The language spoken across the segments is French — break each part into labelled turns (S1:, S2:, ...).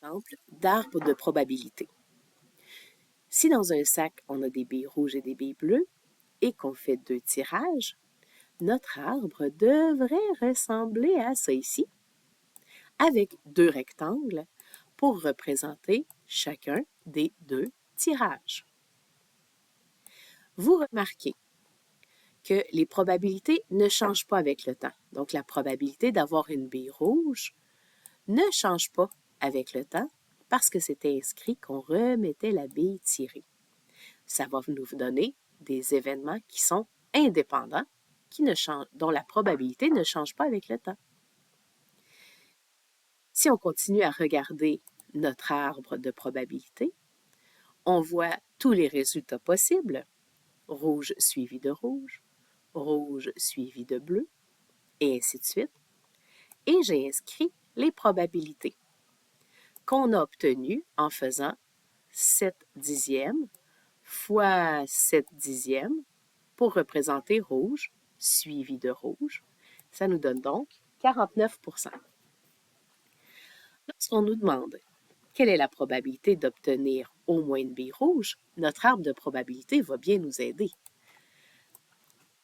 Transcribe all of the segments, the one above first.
S1: Exemple d'arbre de probabilité. Si dans un sac, on a des billes rouges et des billes bleues et qu'on fait 2 tirages, notre arbre devrait ressembler à ça ici, avec 2 rectangles pour représenter chacun des 2 tirages. Vous remarquez que les probabilités ne changent pas avec le temps. Donc, la probabilité d'avoir une bille rouge ne change pas avec le temps parce que c'était inscrit qu'on remettait la bille tirée. Ça va nous donner des événements qui sont indépendants, dont la probabilité ne change pas avec le temps. Si on continue à regarder notre arbre de probabilité, on voit tous les résultats possibles, rouge suivi de rouge, rouge suivi de bleu, et ainsi de suite. Et j'ai inscrit les probabilités qu'on a obtenues en faisant 7 dixièmes fois 7 dixièmes pour représenter rouge suivi de rouge. Ça nous donne donc 49 %. Lorsqu'on nous demande quelle est la probabilité d'obtenir au moins une bille rouge, notre arbre de probabilité va bien nous aider.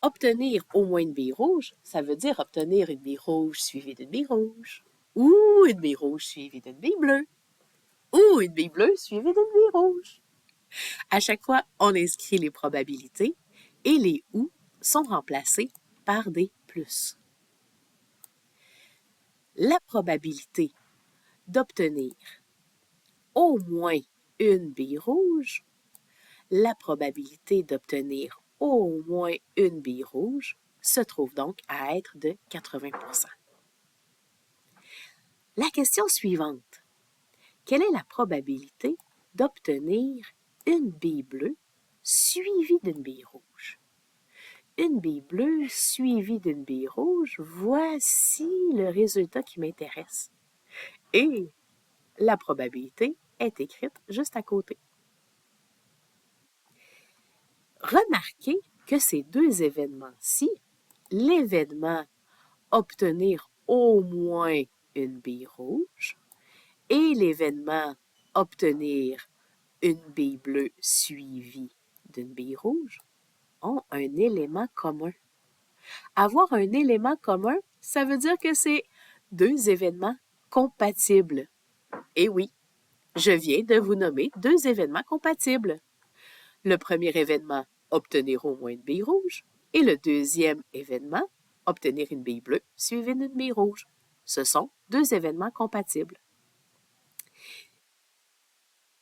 S1: Obtenir au moins une bille rouge, ça veut dire obtenir une bille rouge suivie d'une bille rouge, ou une bille rouge suivie d'une bille bleue, ou une bille bleue suivie d'une bille rouge. À chaque fois, on inscrit les probabilités et les « ou » sont remplacés par des « plus ». La probabilité d'obtenir au moins une bille rouge, la probabilité d'obtenir au moins une bille rouge se trouve donc à être de 80 %. La question suivante. Quelle est la probabilité d'obtenir une bille bleue suivie d'une bille rouge? Une bille bleue suivie d'une bille rouge, voici le résultat qui m'intéresse. Et la probabilité est écrite juste à côté. Remarquez que ces deux événements-ci, l'événement obtenir au moins une bille rouge et l'événement obtenir une bille bleue suivie d'une bille rouge, ont un élément commun. Avoir un élément commun, ça veut dire que c'est deux événements compatibles. Et oui, je viens de vous nommer deux événements compatibles. Le premier événement, obtenir au moins une bille rouge, et le deuxième événement, obtenir une bille bleue suivie d'une bille rouge. Ce sont deux événements compatibles.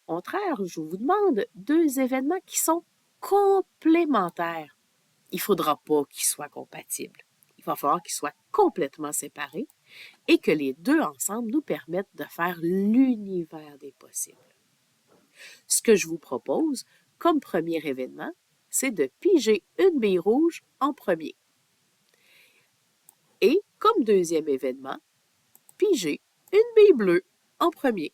S1: Au contraire, je vous demande deux événements qui sont complémentaires. Il ne faudra pas qu'ils soient compatibles. Il va falloir qu'ils soient complètement séparés et que les deux ensemble nous permettent de faire l'univers des possibles. Ce que je vous propose comme premier événement, c'est de piger une bille rouge en premier. Et comme deuxième événement, piger une bille bleue en premier.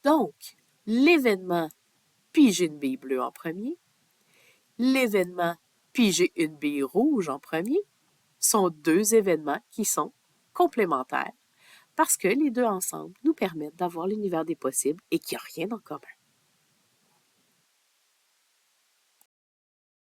S1: Donc, l'événement piger une bille bleue en premier, l'événement piger une bille rouge en premier sont deux événements qui sont complémentaires parce que les deux ensemble nous permettent d'avoir l'univers des possibles et qu'il n'y a rien en commun.